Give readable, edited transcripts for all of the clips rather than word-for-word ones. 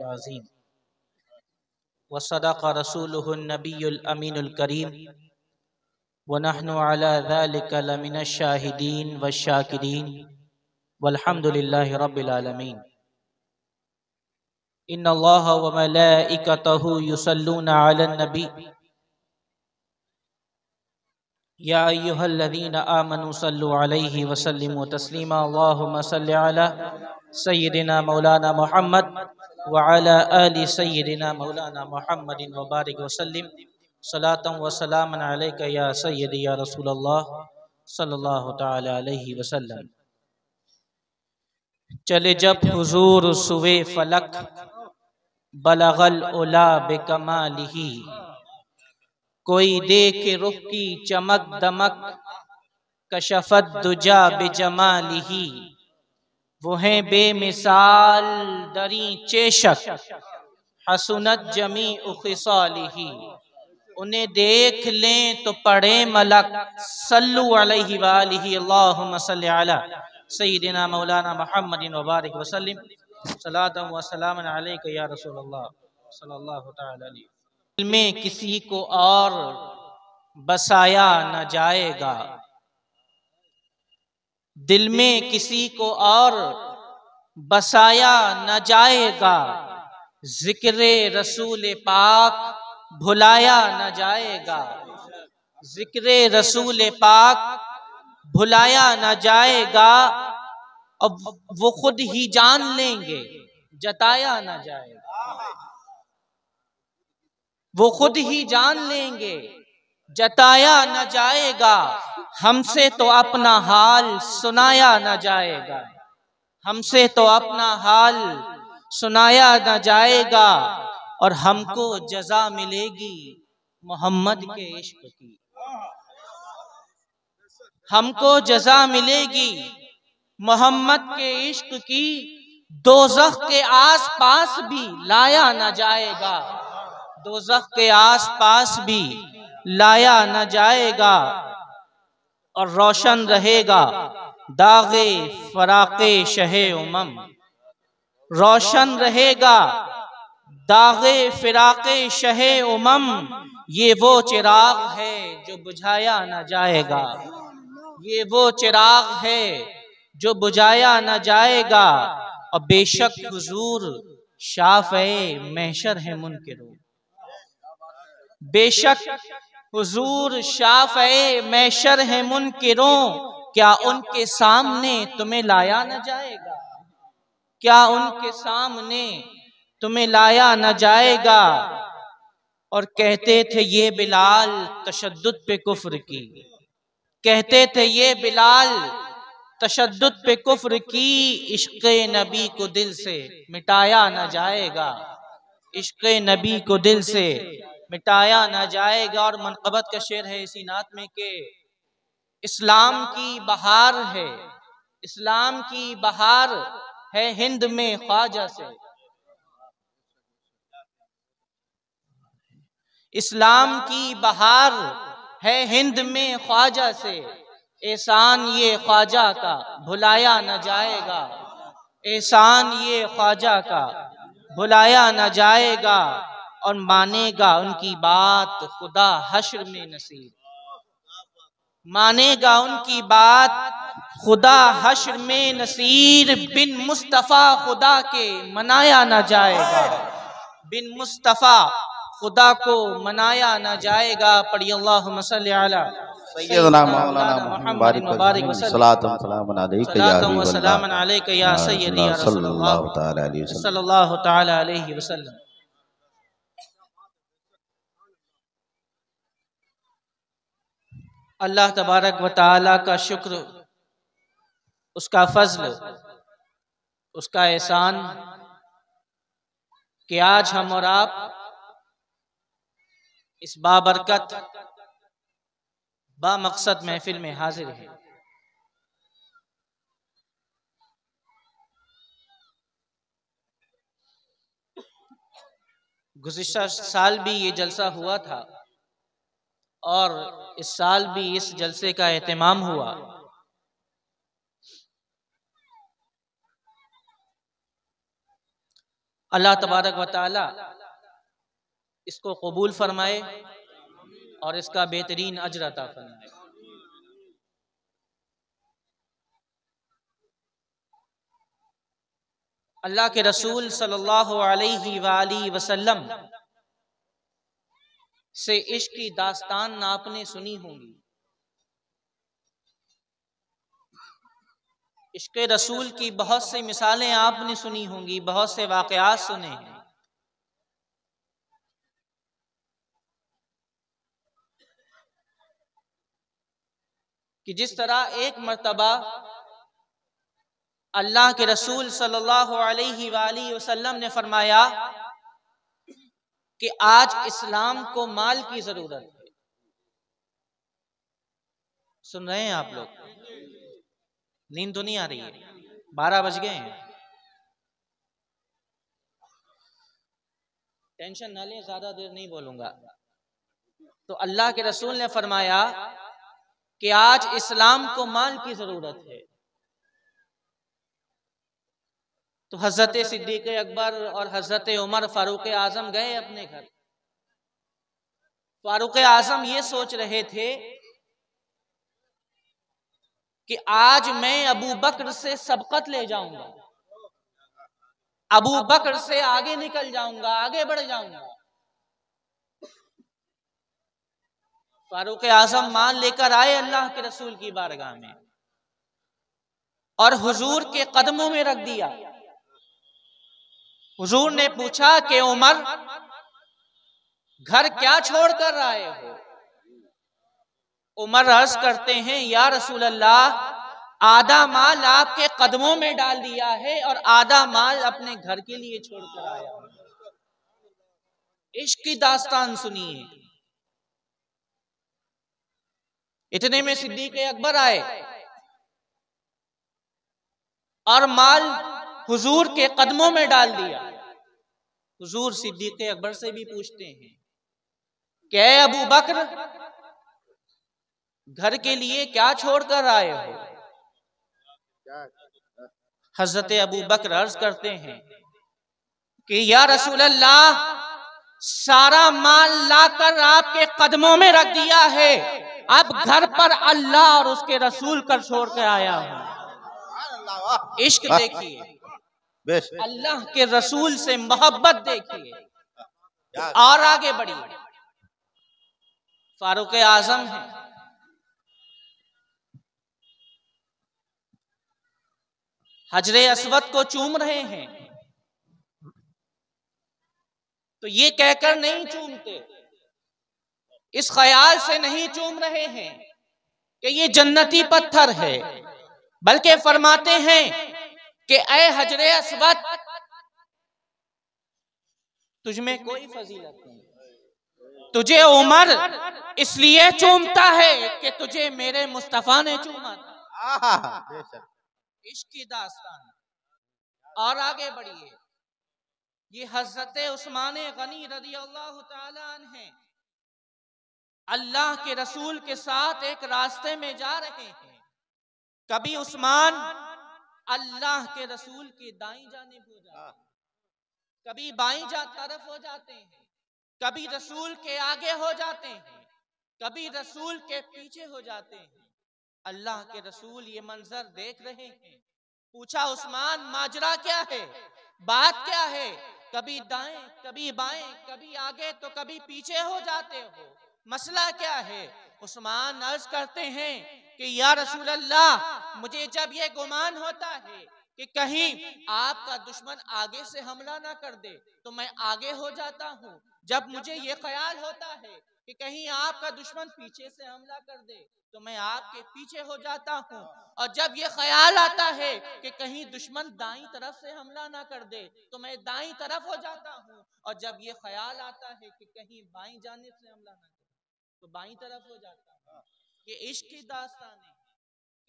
अज़ीम व सदक़ रसूलुहुन नबियुल अमीनुल करीम व नहनु अला ज़ालिका लमिनश शाहिदीन व शाकिरीन वल्हम्दुलिल्लाहि रब्बिल आलमीन। इन्नल्लाहा व मलाइकतहु युसल्लूना अलन नबी या अय्युहल्लज़ीना आमनू सल्लु अलैहि व सल्लिमू तस्लीमा। अल्लाहुम्मा सल्लि अला सय्यिदिना मौलाना मुहम्मद व अला आलि सय्यिदिना मौलाना मुहम्मदिन व बारिक व सल्लिम सलातन व सलामन अलैका या सय्यदी या रसूलल्लाह सल्लल्लाहु तआला अलैहि वसल्लम। चले जब हुजूर सुवे फलक बलगल उला बेकमालिही, कोई देखे रुख की चमक दमक कशफत दुजा बेजमालिही। वो हैं बेमिसाल दरी चेशक हसनत जमी उखिसालिही, उन्हें देख लें तो पढ़े मलक सल्लु अलैहि वालिही। अल्लाहुम्मा सल्लि अला सय्यिदिना मौलाना मुहम्मदिन व बारिक व सल्लिम सलातन व सलामन अलैका या रसूलल्लाह सल्लल्लाहु तआला अलैहि। दिल में किसी को और बसाया न जाएगा, दिल में किसी को और बसाया न जाएगा। जिक्रे रसूल पाक भुलाया न जाएगा, जिक्रे रसूल पाक भुलाया न जाएगा। अब वो खुद ही जान लेंगे जताया न जाएगा, वो खुद ही जान लेंगे जताया न जाएगा। हमसे तो अपना हाल सुनाया न जाएगा, हमसे तो अपना हाल सुनाया न जाएगा। और हमको जज़ा मिलेगी मोहम्मद के इश्क की, हमको जज़ा मिलेगी मोहम्मद के इश्क की। दोज़ख के आस पास भी लाया न जाएगा, दोज़ख के आस पास भी लाया न जाएगा। और रोशन रहेगा दागे फराक़े शहे उमम, रोशन रहेगा दागे फिराक़े शहे उमम। ये वो चिराग है जो बुझाया न जाएगा, ये वो चिराग है जो बुझाया न जाएगा। और बेशक हुजूर शाफ़े महशर है मुनकिरों, बेशक हुजूर शाफ़े महशर है मुनकिरों। क्या उनके सामने तुम्हें लाया न जाएगा, क्या उनके सामने तुम्हें लाया न जाएगा। और कहते थे ये बिलाल तशद्दुद पे कुफ्र की, कहते थे ये बिलाल तशद्दुद पे कुफ्र की। इश्क़े नबी को दिल से मिटाया न जाएगा, इश्क़े नबी को दिल से मिटाया न जाएगा। और मनक़बत का शेर है इसी नात में कि इस्लाम की बहार है, इस्लाम की बहार है हिंद में ख्वाजा से, इस्लाम की बहार है हिंद में ख्वाजा से। एहसान ये ख्वाजा का भुलाया न जाएगा, एहसान ये ख्वाजा का भुलाया न जाएगा। और मानेगा उनकी बात खुदा हश्र में नसीब, मानेगा उनकी बात खुदा हश्र में नसीर। बिन मुस्तफ़ा खुदा के मनाया न जाएगा, बिन मुस्तफ़ा खुदा को मनाया न जाएगा। पढ़िए अल्लाहुम्मा सल्लि अला सय्यदना मौलाना मुहम्मद बारिक वसल्लम सलातन सलामन अलैका या सय्यदी या रसूलल्लाह सल्लल्लाहु तआला अलैहि वसल्लम। अल्लाह तबारक व तआला का शुक्र, उसका फजल, उसका एहसान कि आज हम और आप इस बाबरकत बामकसद महफिल में हाजिर हैं। गुज़िश्ता साल भी ये जलसा हुआ था और इस साल भी इस जलसे का एहतमाम हुआ। अल्लाह तबारक व तआला इसको कबूल फरमाए और इसका बेहतरीन अजर अता फरमाए। अल्लाह के रसूल सल्लल्लाहु अलैहि वसल्लम से इश्क की दास्तान आपने सुनी होंगी। इश्क रसूल की बहुत सी मिसालें आपने सुनी होंगी, बहुत से वाक़यात सुने हैं। कि जिस तरह एक मर्तबा अल्लाह के रसूल सल्लल्लाहु अलैहि वसल्लम ने फरमाया कि आज इस्लाम को माल की जरूरत है। सुन रहे हैं आप लोग? नींद तो नहीं आ रही है? 12 बज गए हैं। टेंशन ना लें, ज्यादा देर नहीं बोलूंगा। तो अल्लाह के रसूल ने फरमाया कि आज इस्लाम को माल की जरूरत है। तो हजरत सिद्दीक अकबर और हजरत उमर फारूक आजम गए अपने घर। फारूक आजम ये सोच रहे थे कि आज मैं अबू बकर से सबकत ले जाऊंगा, अबू बकर से आगे निकल जाऊंगा, आगे बढ़ जाऊंगा। फारूक आजम माल लेकर आए अल्लाह के रसूल की बारगाह में और हुजूर के कदमों में रख दिया। हुजूर ने पूछा कि उमर, घर क्या छोड़ कर आए हो? उमर अर्ज करते हैं, या रसूल अल्लाह, आधा माल आपके कदमों में डाल दिया है और आधा माल अपने घर के लिए छोड़ कर आया हूं। इश्क की दास्तान सुनिए। इतने में सिद्दीक अकबर आए और माल हुजूर के कदमों में डाल दिया। हुजूर सिद्दीक अकबर से भी पूछते हैं, क्या अबू बकर, घर के लिए क्या छोड़कर आए हो? हजरत अबू बकर अर्ज करते हैं कि या रसूल अल्लाह, सारा माल लाकर आपके कदमों में रख दिया है, अब घर पर अल्लाह और उसके रसूल कर छोड़ के आया हूं। इश्क देखिए, अल्लाह के रसूल से मोहब्बत देखिए और आगे बढ़िए। फारूक आजम है, हजरे अस्वद को चूम रहे हैं। तो ये कहकर नहीं चूमते, इस ख्याल से नहीं चूम रहे हैं कि ये जन्नती पत्थर है, बल्कि फरमाते हैं कि ऐ हजरे अस्वद, तुझमें कोई फजीलत नहीं, तुझे उमर इसलिए चूमता है कि तुझे मेरे मुस्तफा ने चूमा था। इश्क की दास्तान और आगे बढ़िए। ये हजरत उस्मान गनी रज़ी अल्लाह ताला अन्हु हैं, अल्लाह के रसूल के साथ एक रास्ते में जा रहे हैं। कभी उस्मान अल्लाह के रसूल की दाईं जानिब हो जाते हैं, कभी बाईं तरफ हो जाते हैं, कभी रसूल के आगे हो जाते हैं, कभी रसूल के पीछे हो जाते हैं। अल्लाह के रसूल ये मंजर देख रहे हैं। पूछा, उस्मान, माजरा क्या है, बात क्या है? कभी दाएं कभी बाएं, कभी आगे तो कभी पीछे हो जाते हो, मसला क्या है? उस्मान अर्ज करते हैं कि या रसूल अल्लाह, मुझे जब ये गुमान होता है कि कहीं आपका दुश्मन आगे से हमला ना कर दे तो मैं आगे हो जाता हूँ। जब मुझे ये ख्याल होता है कि कहीं आपका दुश्मन पीछे से हमला कर दे तो मैं आपके पीछे हो जाता हूँ। और जब ये ख्याल आता है कि कहीं दुश्मन दाईं तरफ से हमला ना कर दे तो मैं दाईं तरफ हो जाता हूँ। और जब ये ख्याल आता है कि कहीं बाईं जानिब से हमला ना करे तो बाईं तरफ हो जाता हूँ। ये इश्क की दास्तान है,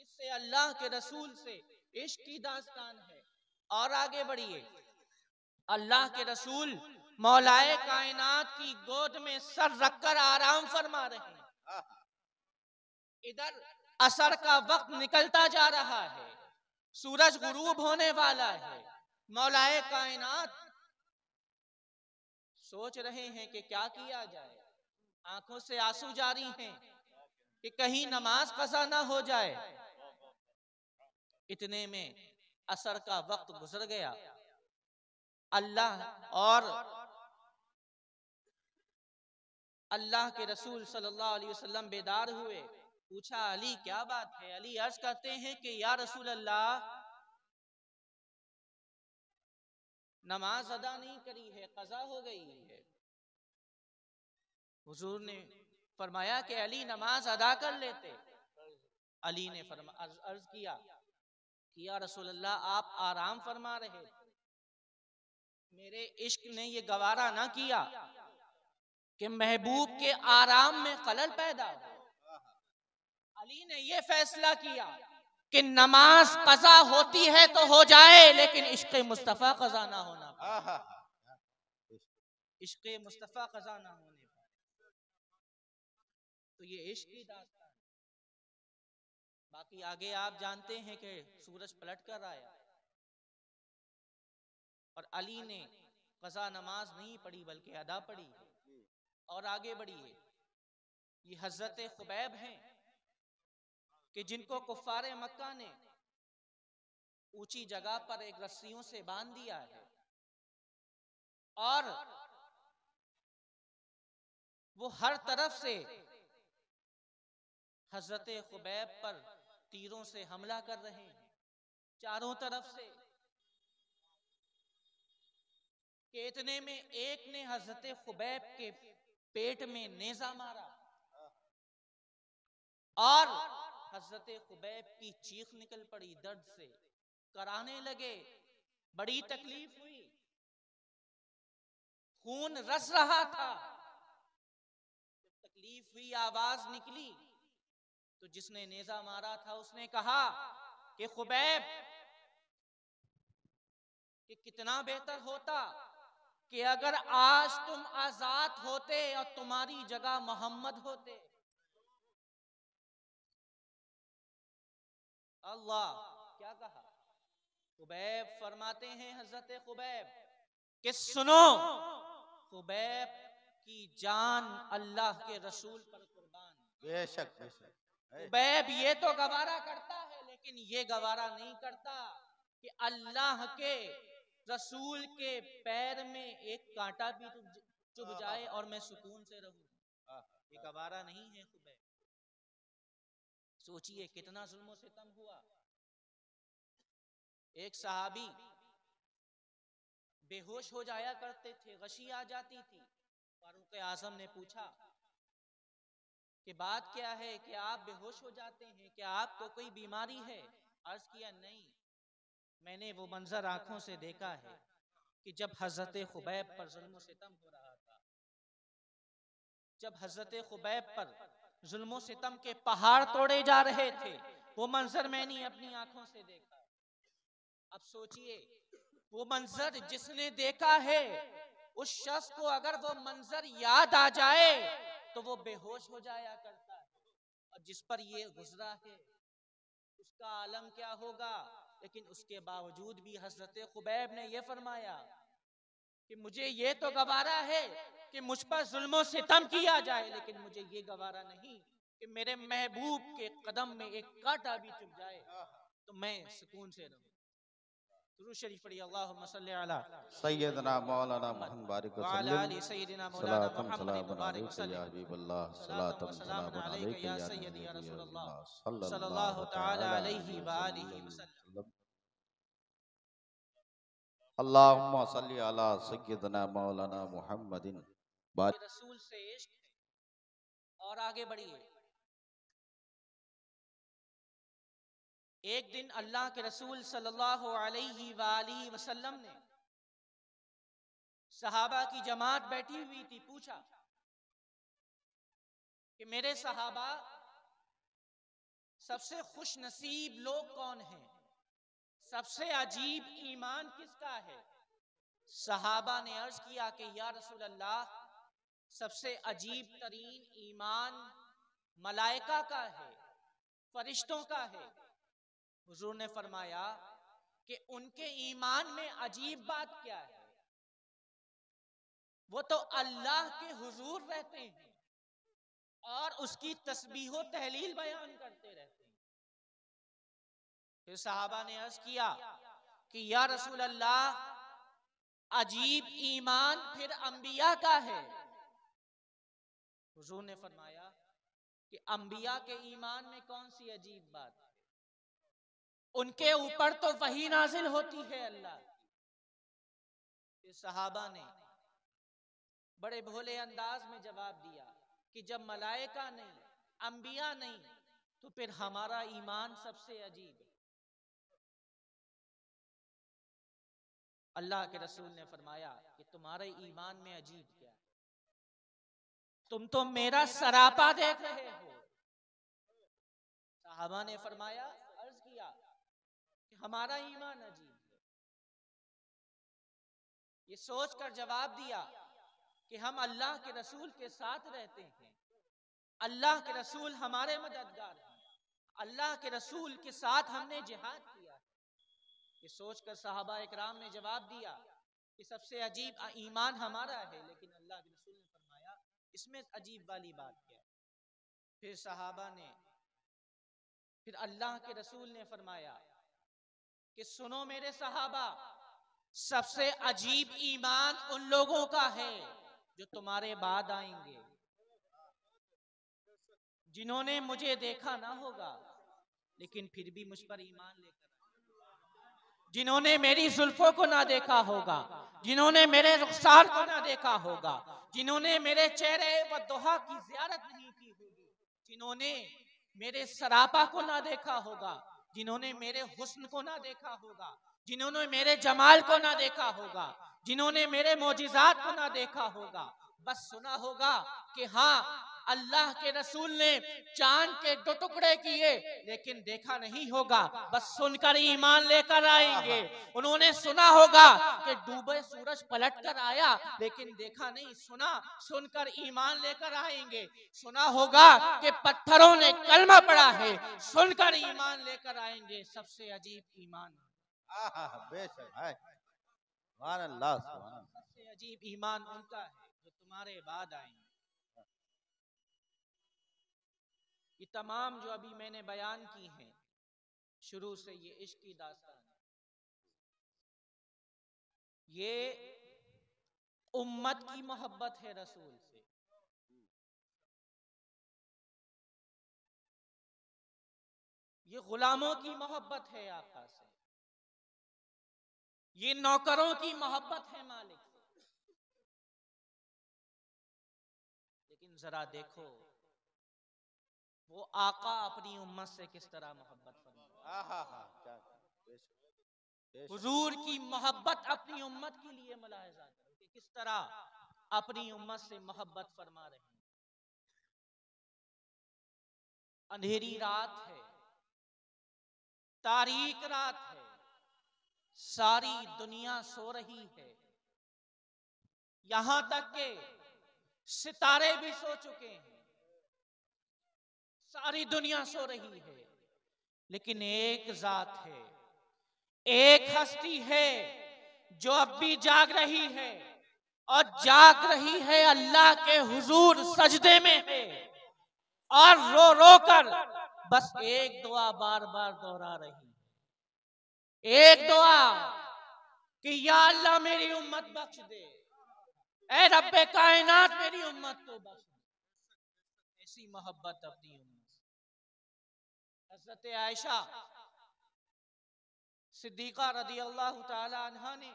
इससे अल्लाह के रसूल से इश्क की दास्तान है। और आगे बढ़िए। अल्लाह के रसूल मौलाए कायनात की गोद में सर रखकर आराम फरमा रहे हैं। इधर असर का वक्त निकलता जा रहा है, सूरज गुरूब होने वाला है। मौलाए कायनात सोच रहे हैं कि क्या किया जाए, आंखों से आंसू जारी हैं कि कहीं नमाज कज़ा ना हो जाए। इतने में असर का वक्त गुजर गया। अल्लाह के रसूल सल्लल्लाहु अलैहि वसल्लम बेदार हुए। पूछा, अली क्या बात है? अली अर्ज करते हैं कि या रसूल अल्लाह, नमाज अदा नहीं करी है, कज़ा हो गई है। हुजूर ने फरमाया कि अली नमाज अदा कर लेते। अली ने अर्ज किया कि या रसूल अल्लाह, आप आराम फरमा रहे थे, मेरे इश्क ने ये गवारा ना किया कि महबूब के आराम में खलल पैदा हो। अली ने ये फैसला किया कि नमाज कज़ा होती है तो हो जाए, लेकिन इश्क मुस्तफ़ा कज़ा ना होना पाए। इश्क मुस्तफ़ा कज़ा ना होने पाए। तो ये इश्क की दास्तान। बाकी आगे आप जानते हैं कि सूरज पलट कर आया और अली ने कज़ा नमाज नहीं पढ़ी बल्कि अदा पढ़ी। और आगे बढ़िए, ये हजरत खुबैब हैं कि जिनको कुफ्फारे मक्का ने ऊंची जगह पर एक रस्सियों से बांध दिया है और वो हर तरफ से हजरत खुबैब पर तीरों से हमला कर रहे हैं, चारों तरफ से। कि इतने में एक ने हजरत खुबैब के पेट में नेजा मारा और हजरत खुबैब की चीख निकल पड़ी दर्द से, कराने लगे। बड़ी तकलीफ हुई, खून रस रहा था। तकलीफ हुई, आवाज निकली, तो जिसने नेजा मारा था उसने कहा कि खुबैब, कि कितना बेहतर होता कि अगर आज तुम आजाद होते और तुम्हारी जगह मोहम्मद होते। अल्लाह, क्या कहा? खुबैब फरमाते हैं, हजरत खुबैब, कि सुनो, खुबैब की जान अल्लाह के रसूल पर कुर्बान। बेशक खुबैब ये तो गवारा करता है, लेकिन ये गवारा नहीं करता कि अल्लाह के रसूल के पैर में एक कांटा भी चुभ जाए और मैं सुकून से रहूं। ये गवारा नहीं है खुबैब। सोचिए कितना जुल्म सितम हुआ। एक सहाबी बेहोश हो जाया करते थे, गशी आ जाती थी। फारूक आजम ने पूछा कि बात क्या है कि आप बेहोश हो जाते हैं, क्या आपको कोई बीमारी है? अर्ज किया, नहीं, मैंने वो मंजर आंखों से देखा है कि जब हजरत खुबैब पर जुल्म सितम हो रहा था, जब हजरत खुबैब पर जुल्म सितम के पहाड़ तोड़े जा रहे थे, वो मंजर मैंने अपनी आंखों से देखा। अब सोचिए, वो मंजर जिसने देखा है, उस शख्स को अगर वो मंजर याद आ जाए तो वो बेहोश हो जाया करता है, और जिस पर ये गुजरा है उसका आलम क्या होगा। लेकिन उसके बावजूद भी हजरत खुबैब ने यह फरमाया कि मुझे ये तो गवारा है कि मुझ पर जुल्म सितम किया जाए, लेकिन मुझे ये गवारा नहीं कि मेरे महबूब के कदम में एक कांटा भी चुभ जाए तो मैं सुकून से रहूं। दुरूद शरीफ पढ़िए, अल्लाहुम्मा सल्ली अला सैयदना मौलाना मुहम्मद बारिक व अला वसल्लम। आलि सय्यिदिना मौलाना सलातम मुहम्मद सलामुन मुबारक अलैका या वसल्लम। हबीबल्लाह, सलातम व सलातम सलामुन सलामुन अलैका अलैका या या सय्यदी या नबी रसूलल्लाह अल्लाह, सल्लल्लाहु सल्लल्लाहु तआला तआला अलैहि व आलिहि वसल्लम। वसल्लम। अल्लाहुम्मा सल्ली अला सय्यदना मौलाना मुहम्मदिन बारिक। रसूल से इश्क है। और आगे बढ़िए, एक दिन अल्लाह के रसूल सल्लल्लाहु अलैहि वसल्लम ने सहाबा की जमात बैठी हुई थी, पूछा कि मेरे सहाबा, सबसे खुश नसीब लोग कौन हैं? सबसे अजीब ईमान किसका है? सहाबा ने अर्ज किया कि या रसूल अल्लाह, सबसे अजीब तरीन ईमान मलाइका का है, फरिश्तों का है। हुजूर ने फरमाया कि उनके ईमान में अजीब बात क्या है? वो तो अल्लाह के हुजूर रहते हैं और उसकी तस्बीह व तहलील बयान करते रहते हैं। फिर सहाबा ने अर्ज किया कि या रसूल अल्लाह, अजीब ईमान फिर अंबिया का है। हुजूर ने फरमाया कि अंबिया के ईमान में कौन सी अजीब बात है, उनके ऊपर तो वही नाजिल होती है अल्लाह। फिर सहाबा ने बड़े भोले अंदाज में जवाब दिया कि जब मलाइका नहीं, अंबिया नहीं, तो फिर हमारा ईमान सबसे अजीब है। अल्लाह के रसूल ने फरमाया कि तुम्हारे ईमान में अजीब क्या है, तुम तो मेरा सरापा देख रहे हो। सहाबा ने फरमाया, अर्ज किया कि हमारा ईमान अजीब है। ये सोचकर जवाब दिया कि हम अल्लाह के रसूल के साथ रहते हैं, अल्लाह के रसूल हमारे मददगार हैं, अल्लाह के रसूल के साथ हमने जिहाद किया है। ये सोचकर सहाबा इकराम ने जवाब दिया कि सबसे अजीब ईमान हमारा है। लेकिन अल्लाह के रसूल ने फरमाया, इसमें अजीब वाली बात क्या है। फिर सहाबा ने, फिर अल्लाह के रसूल ने फरमाया कि सुनो मेरे सहाबा, सबसे अजीब ईमान उन लोगों का है जो तुम्हारे बाद आएंगे, जिन्होंने मुझे देखा ना होगा लेकिन फिर भी मुझ पर ईमान लेकर, जिन्होंने मेरी जुल्फों को ना देखा होगा, जिन्होंने मेरे रुखसार को ना देखा होगा, जिन्होंने मेरे चेहरे व दुहा की ज़ियारत नहीं की होगी, जिन्होंने मेरे सरापा को ना देखा होगा, जिन्होंने मेरे हुस्न को ना देखा होगा, जिन्होंने मेरे जमाल को ना देखा होगा, जिन्होंने मेरे मोजिज़ात को ना देखा होगा, बस सुना होगा कि हाँ अल्लाह के रसूल ने चांद के 2 टुकड़े किए, लेकिन देखा नहीं होगा, बस सुनकर ईमान लेकर आएंगे। उन्होंने सुना होगा कि डूबे सूरज पलट कर आया, लेकिन देखा नहीं, सुना, सुनकर ईमान लेकर आएंगे। सुना होगा कि पत्थरों ने कलमा पढ़ा है, सुनकर ईमान लेकर आएंगे। सबसे अजीब ईमान, बेशक है, सुभान अल्लाह, सुभान अल्लाह। सबसे अजीब ईमान उनका है जो तुम्हारे बाद आएंगे। ये तमाम जो अभी मैंने बयान की हैं, शुरू से ये इश्क की दास्तान, ये उम्मत की मोहब्बत है रसूल से, ये गुलामों की मोहब्बत है आका से, ये नौकरों की मोहब्बत है मालिक से। लेकिन जरा देखो वो आका अपनी उम्मत से किस तरह मोहब्बत फरमाता है। हुजूर की मोहब्बत अपनी उम्मत के लिए मुलाहिजा करो कि किस तरह अपनी उम्मत से मोहब्बत फरमा रहे हैं। अंधेरी रात है, तारीक रात है, सारी दुनिया सो रही है, यहां तक के सितारे भी सो चुके हैं, सारी दुनिया सो रही है, लेकिन एक जात है, एक हस्ती है जो अब भी जाग रही है, और जाग रही है अल्लाह के हुजूर सजदे में है, और रो रो कर बस एक दुआ बार बार दोहरा रही है। एक दुआ कि या अल्लाह मेरी उम्मत बख्श दे, ऐ रब्बे कायनात मेरी उम्मत को बख्श दे। ऐसी मोहब्बत अपनी उम्मत। हज़रत आयशा सिद्दीक़ा रज़ी अल्लाह ताला अन्हा ने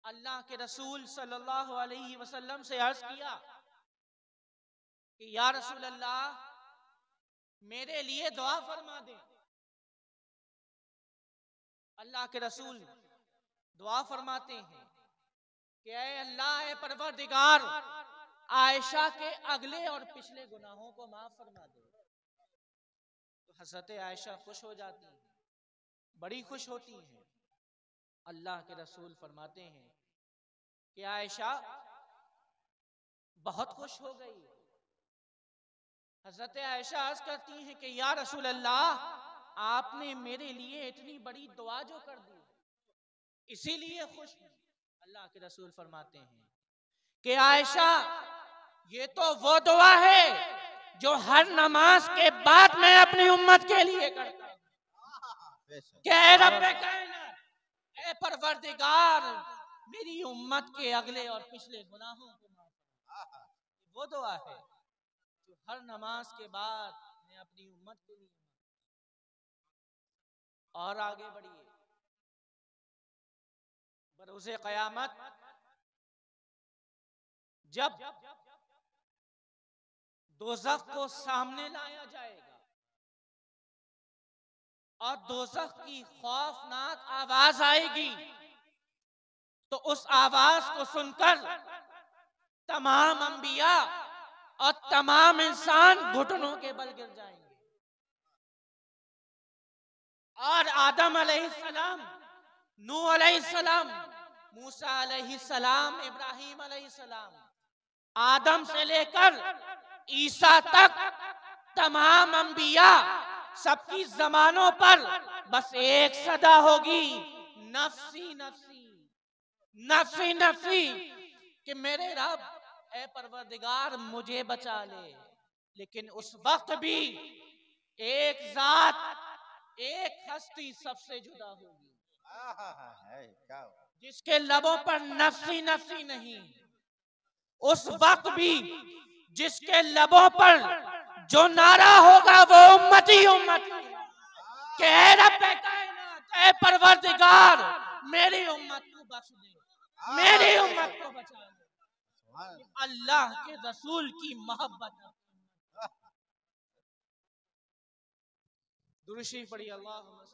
अल्लाह के रसूल सल्लल्लाहु अलैहि वसल्लम से अर्ज किया कि या रसूल अल्लाह, मेरे लिए दुआ फरमा दे। अल्लाह के रसूल दुआ फरमाते हैं कि ऐ अल्लाह, ऐ परवरदिगार, आयशा के अगले और पिछले गुनाहों को माफ फरमा दे। तो हज़रत आयशा खुश हो जाती हैं, बड़ी खुश होती हैं। अल्लाह के रसूल फरमाते हैं कि आयशा बहुत खुश हो गई। हज़रत आयशा अर्ज करती हैं कि या रसूल अल्लाह, आपने मेरे लिए इतनी बड़ी दुआ जो कर दी, इसीलिए खुश हूं। अल्लाह के रसूल फरमाते हैं कि आयशा ये तो वो दुआ है जो हर नमाज के बाद मैं अपनी उम्मत के लिए करता हूं कि ऐ रब्बे कायनात, ऐ परवरदिगार, मेरी उम्मत के अगले और पिछले गुनाहों को माफ कर। वो दुआ है जो हर नमाज के बाद मैं अपनी उम्मत के लिए। और आगे बढ़िए, बरोज़े क़यामत जब दोज़ख को सामने लाया जाएगा और दोज़ख की खौफनाक आवाज आएगी, तो उस आवाज को सुनकर तमाम अंबिया और तमाम इंसान घुटनों के बल गिर जाएंगे। और आदम अलैहिस्सलाम, नूह अलैहिस्सलाम, मूसा अलैहिस्सलाम, इब्राहीम अलैहिस्सलाम, आदम से लेकर ईसा तक तमाम अंबिया सबकी जमानों पर बस एक सदा होगी, नफ्सी नफ्सी नफ्सी नफ्सी, कि मेरे रब ऐ परवरदिगार मुझे बचा ले। लेकिन उस वक्त भी एक जात, एक हस्ती सबसे जुदा होगी, जिसके लबों पर नफ्सी नफ्सी नहीं। उस वक्त भी जिसके लबों पर जो नारा होगा वो उम्मती उम्मती, कि ऐ रब्बे कायनात, ऐ परवरदिगार, मेरी उम्मत को बख्श दे, मेरी उम्मत को बचा ले। अल्लाह के रसूल की मोहब्बत। दुरूशी पढ़ी, अल्लाहुम्मा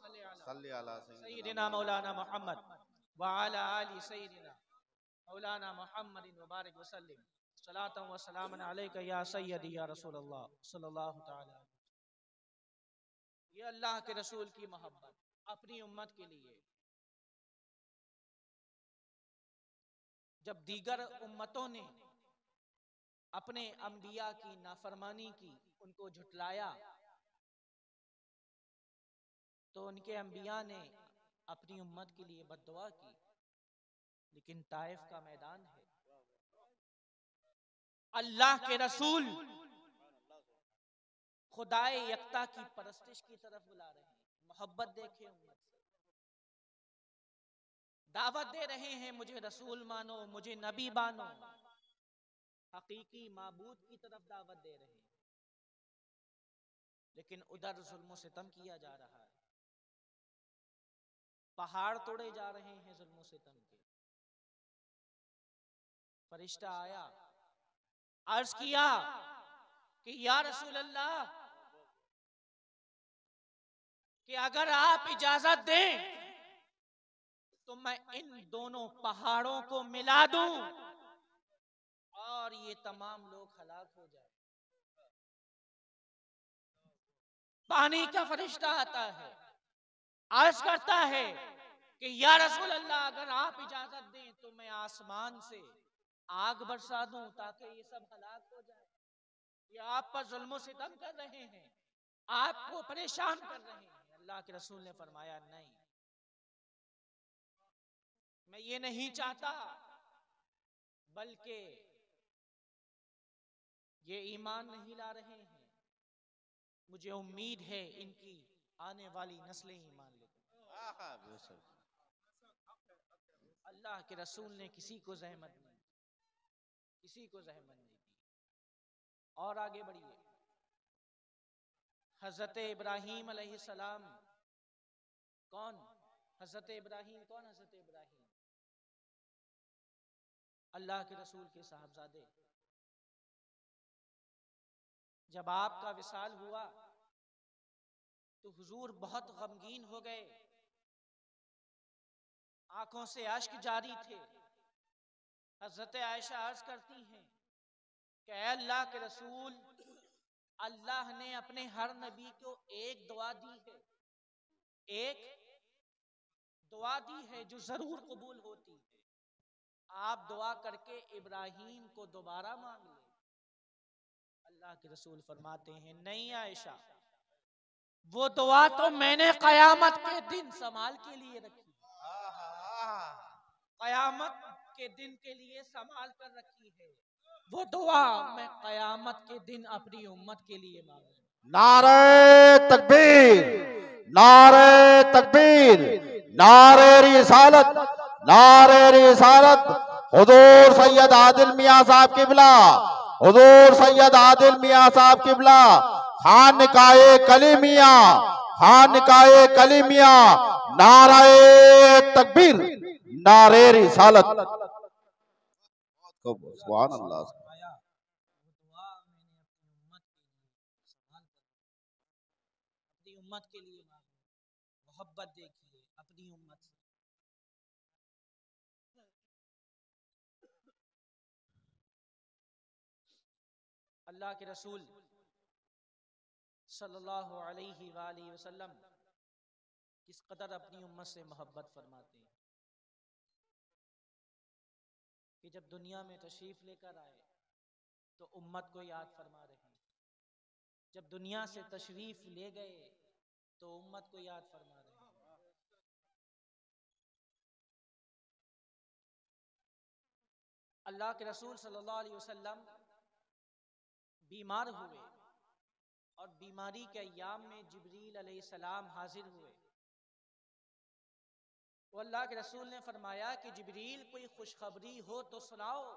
सल्ली अला सय्यिदिना मौलाना मुहम्मद व अला आलि सय्यिदिना मौलाना मुहम्मदिन व बारिक व सल्लिम सलातन व सलामन अलैका या सय्यदी या रसूलल्लाह सल्लल्लाहु तआला। ये अल्लाह के रसूल की मोहब्बत अपनी उम्मत के लिए। जब दीगर उम्मतों ने अपने अंबिया की नाफरमानी की, उनको झुटलाया, तो उनके अंबिया ने अपनी उम्मत के लिए बद्दुआ की। लेकिन ताइफ का मैदान है, अल्लाह के रसूल खुदाए यक्ता की परस्तिश की तरफ बुला रहे हैं। मोहब्बत देखे उम्मत से, दावत दे रहे हैं, मुझे रसूल मानो, मुझे नबी मानो, हकीकी माबूद की तरफ दावत दे रहे हैं। लेकिन उधर जुल्म सितम किया जा रहा है, पहाड़ तोड़े जा रहे हैं जुल्म सितम के। फरिश्ता आया, अर्ज किया कि या रसूल अल्लाह, कि अगर आप इजाजत दें तो मैं इन दोनों पहाड़ों को मिला दूं और ये तमाम लोग हलाक हो जाए। पानी का फरिश्ता आता है, अर्ज करता है कि या रसूल अल्लाह, अगर आप इजाजत दें तो मैं आसमान से आग बरसा दूं ताकि ये सब हलाक हो जाए। ये आप पर जुल्म सितम कर रहे हैं, आपको परेशान कर रहे हैं। अल्लाह के रसूल ने फरमाया, नहीं, मैं ये नहीं चाहता, बल्कि ये ईमान नहीं ला रहे हैं, मुझे उम्मीद है इनकी आने वाली नस्लें ईमान लेंगी। अल्लाह के रसूल ने किसी को जहमत नहीं, किसी को जहमत नहीं दी। और आगे बढ़िए, हजरत इब्राहीम अलैहिस्सलाम कौन? हजरत इब्राहीम कौन? हजरत इब्राहीम अल्लाह के रसूल के साहबजादे। जब आपका विसाल हुआ तो हुजूर बहुत गमगीन हो गए, आंखों से अश्क जारी थे। हजरत आयशा अर्ज करती हैं कि अल्लाह के रसूल, अल्लाह ने अपने हर नबी को एक दुआ दी है, एक दुआ दी है जो जरूर कबूल होती है। आप दुआ करके इब्राहीम को दोबारा मांग ले। अल्लाह के रसूल फरमाते हैं, नहीं आयशा, वो दुआ तो मैंने कयामत के दिन संभाल के लिए रखी। कयामत के दिन के लिए संभाल कर रखी है, वो दुआ मैं कयामत के दिन अपनी उम्मत के लिए मांगूंगा। नारे तकबीर, नारे तकबीर, नारे रिसालत, नारे रिसालत। हुजूर सैयद आदिल मियां साहब किबला, हुजूर सैयद आदिल मियां साहब किबला, खानकाए कलीमिया, खानकाए कलीमिया। नारे तकबीर, नारे रिसालत। सुभान अल्लाह। उम्मत के लिए मांगो, मोहब्बत देखिए अपनी उम्मत से। अल्लाह के रसूल सल्लल्लाहु अलैहि वसल्लम किस कदर अपनी उम्मत से मोहब्बत फरमाते हैं कि जब दुनिया में तशरीफ लेकर आए तो उम्मत को याद फरमा रहे हैं, जब दुनिया से तशरीफ ले गए तो उम्मत को याद फरमा रहे हैं। अल्लाह के रसूल सल्लल्लाहु अलैहि वसल्लम बीमार हुए और बीमारी के अय्याम में जिब्रील अलैहिस्सलाम हाजिर हुए। वो अल्लाह के रसूल ने फरमाया कि जिब्रील कोई खुशखबरी हो तो सुनाओ।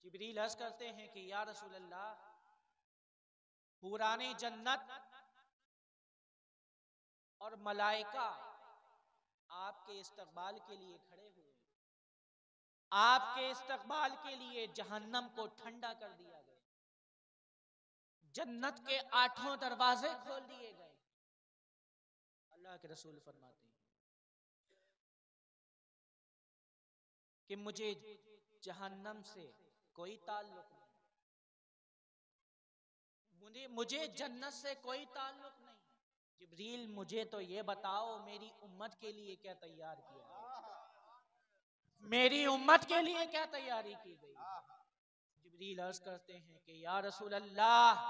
जिब्रील अर्ज करते हैं कि या रसूल अल्लाह, हुराने जन्नत और मलाइका आपके इस्तकबाल के लिए खड़े हुए, आपके इस्तकबाल के लिए जहन्नम को ठंडा कर दिया गया, जन्नत के 8 दरवाजे खोल दिए गए। अल्लाह के रसूल फरमाते हैं कि मुझे जहन्नम से कोई ताल्लुक नहीं, मुझे जन्नत से कोई ताल्लुक नहीं। जिब्रील मुझे तो ये बताओ मेरी उम्मत के लिए क्या तैयार किया है, मेरी उम्मत के लिए क्या तैयारी की गई। जिब्रील अर्ज करते हैं कि या रसूल अल्लाह,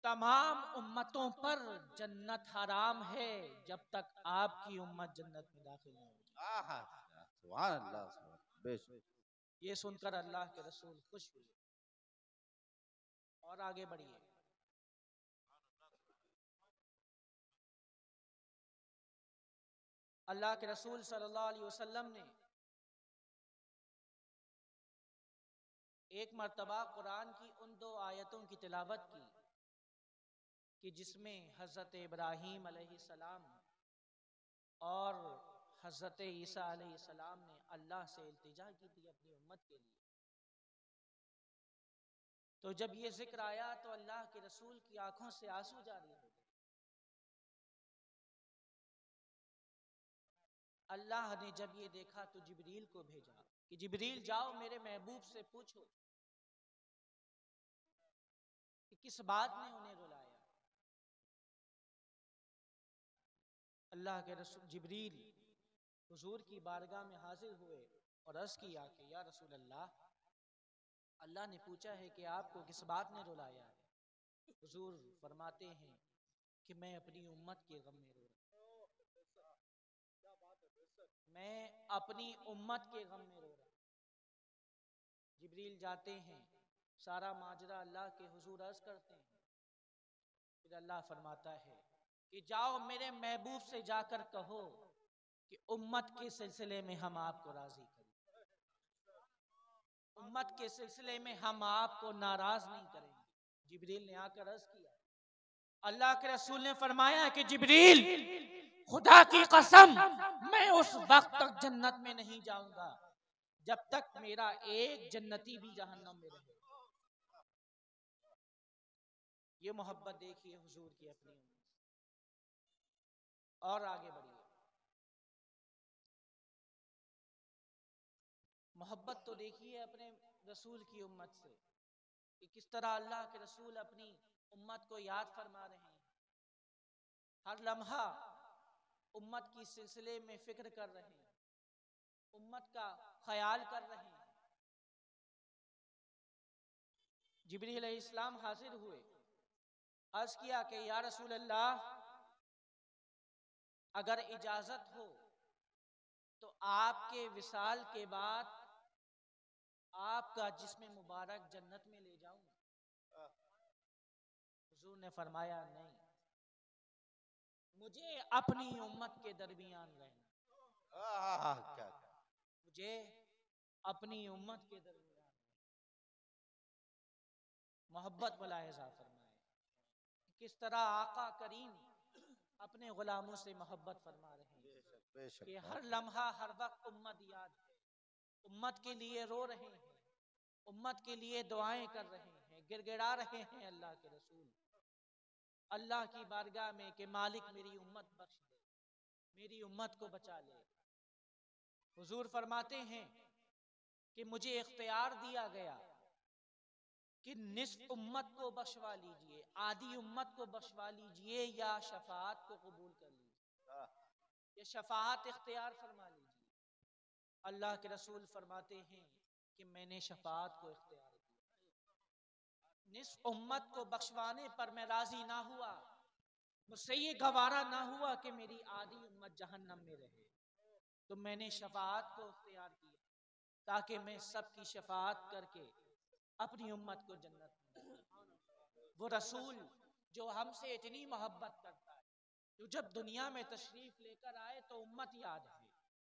तमाम उम्मतों पर जन्नत हराम है जब तक आपकी उम्मत जन्नत में दाखिल नहीं होगी। सुभान अल्लाह। ये सुनकर अल्लाह के रसूल खुश हुए और आगे बढ़िए। अल्लाह के रसूल सल्लल्लाहु अलैहि वसल्लम ने एक मर्तबा कुरान की उन 2 आयतों की तिलावत की कि जिसमें हज़रत इब्राहीम अलैहिस्सलाम और हज़रत ईसा अलैहिस्सलाम ने अल्लाह से इल्तिजा की थी अपनी उम्मत के लिए। तो जब ये जिक्र आया तो अल्लाह के रसूल की आंखों से आंसू जारी हो गए। अल्लाह ने जब ये देखा तो जिब्रील को भेजा कि जिब्रील जाओ मेरे महबूब से पूछो कि किस बात ने उन्हें रुलाया। अल्लाह के रसूल जिब्रील हुजूर की बारगाह में हाजिर हुए और अर्ज किया कि या रसूल अल्लाह, अल्लाह ने पूछा है कि आपको किस बात ने रुलाया है। हुजूर फरमाते हैं कि मैं अपनी उम्मत के गम में रो रहा, मैं अपनी उम्मत के गम में रो रहा। जिब्रील जाते हैं, सारा माजरा अल्लाह के हुजूर अर्ज करते हैं। फिर अल्लाह फरमाता है कि जाओ मेरे महबूब से जाकर कहो कि उम्मत के सिलसिले में हम आपको राजी करें, उम्मत के सिलसिले में हम आपको नाराज नहीं करेंगे। जिब्रील ने आकर अर्ज किया, अल्लाह के रसूल ने फरमाया कि जिब्रील, खुदा की कसम मैं उस वक्त तक जन्नत में नहीं जाऊंगा जब तक मेरा एक जन्नती भी जहन्नम में रहे। ये मोहब्बत देखिए हुजूर की अपनी उम्मत। और आगे बढ़िए। मोहब्बत तो देखिए अपने रसूल की उम्मत से कि किस तरह अल्लाह के रसूल अपनी उम्मत को याद फरमा रहे हैं, हर लम्हा उम्मत की सिलसिले में फिक्र कर रहे हैं, उम्मत का ख्याल कर रहे हैं। जिब्रील अलैहिस्सलाम हाजिर हुए, अर्ज किया कि या रसूल अल्लाह, अगर इजाजत हो तो आपके विसाल के बाद आपका जिस्म मुबारक जन्नत में ले जाऊं? हुजूर ने फरमाया नहीं, मुझे अपनी उम्मत के दरमियान रहना, मुझे अपनी उम्मत के दरमियान मोहब्बत मुलाहिजा फरमाए किस तरह आका करीम अपने गुलामों से मोहब्बत फरमा रहे हैं कि हर लम्हा हर वक्त उम्मत याद है, उम्मत के लिए रो रहे हैं, उम्मत के लिए दुआएं कर रहे हैं, गिड़गिड़ा रहे हैं अल्लाह के रसूल अल्लाह की बारगाह में कि मालिक मेरी उम्मत बख्श दे, मेरी उम्मत को बचा ले। हुजूर फरमाते हैं कि मुझे इख्तियार दिया गया कि निस्फ उम्मत को बख्शवा लीजिए, आधी उम्मत को बख्शवा लीजिए या शफाअत को कबूल कर लीजिए, या शफाअत इख्तियार फरमा लीजिए। अल्लाह के रसूल फरमाते हैं कि मैंने शफाअत को इख्तियार किया। निस्फ उम्मत को बख्शवाने पर मैं राजी ना हुआ, मुझसे ये गवारा ना हुआ कि मेरी आधी उम्मत जहन्नम में रहे, तो मैंने शफाअत को इख्तियार किया ताकि मैं सबकी शफाअत करके अपनी उम्मत को जन्नत में। वो रसूल जो हमसे इतनी मोहब्बत करता है, जो जब दुनिया में तशरीफ लेकर आए तो उम्मत याद है,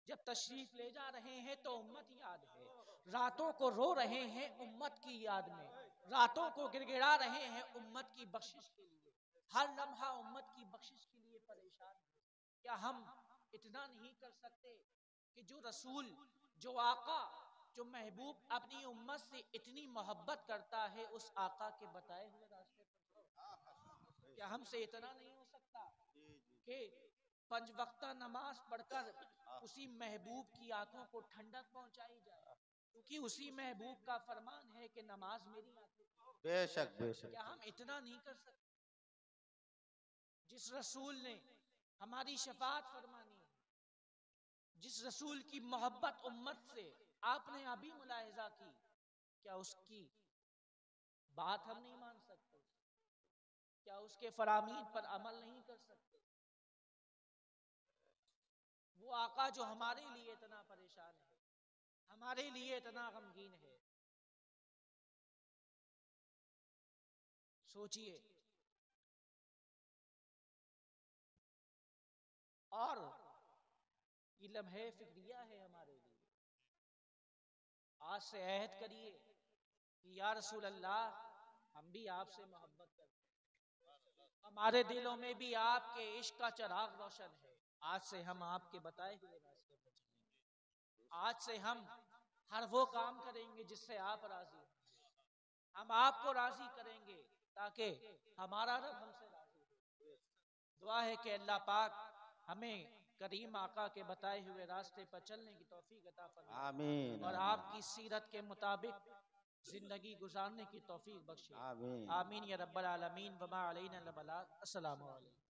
जब तशरीफ ले जा रहे हैं तो उम्मत याद है, रातों को रो रहे हैं उम्मत की याद में, रातों को गिड़गिड़ा रहे हैं उम्मत की बख्शिश के लिए, हर लम्हा उम्मत की बख्शिश के लिए परेशान है। क्या हम इतना नहीं कर सकते कि जो रसूल, जो आका, जो महबूब अपनी उम्मत से इतनी मोहब्बत करता है, उस आका के बताए हुए रास्ते पर, क्या हमसे इतना नहीं हो सकता कि 5 वक्ता नमाज पढ़कर उसी महबूब की आंखों को ठंडक पहुंचाई जाए, क्योंकि उसी महबूब का फरमान है कि नमाज मेरी आंखों। बेशक बेशक। क्या हम इतना नहीं कर सकते? जिस रसूल ने हमारी शफाअत फरमानी है, जिस रसूल की मोहब्बत उम्मत से आपने अभी मुलाहिजा की, क्या उसकी बात हम नहीं मान सकते? क्या उसके फरामीन पर अमल नहीं कर सकते? वो आका जो हमारे लिए इतना परेशान है, हमारे लिए इतना गमगीन है, सोचिए। और ये लम्हे फिक्रिया है हमारे लिए। आज से अहद करिए कि या रसूल अल्लाह, हम भी आपसे मोहब्बत करते हैं, हमारे दिलों में भी आपके इश्क का चिराग रोशन है। आज से हम आपके बताए हुए रास्ते पर चलेंगे। आज से हम हर वो काम करेंगे जिससे आप राजी होंगे, हम आपको राजी करेंगे ताकि हमारा रब हमसे राजी हो। दुआ है कि अल्लाह पाक हमें करीम आका के बताए हुए रास्ते पर चलने की तौफीक अता फरमाए, आमीन और आमीन आपकी सीरत के मुताबिक जिंदगी गुजारने की तौफीक बख्शे। आमीन। आमीन या रब्बल आलमीन। वमा अलैना अल बलाग। अस्सलामु अलैकुम।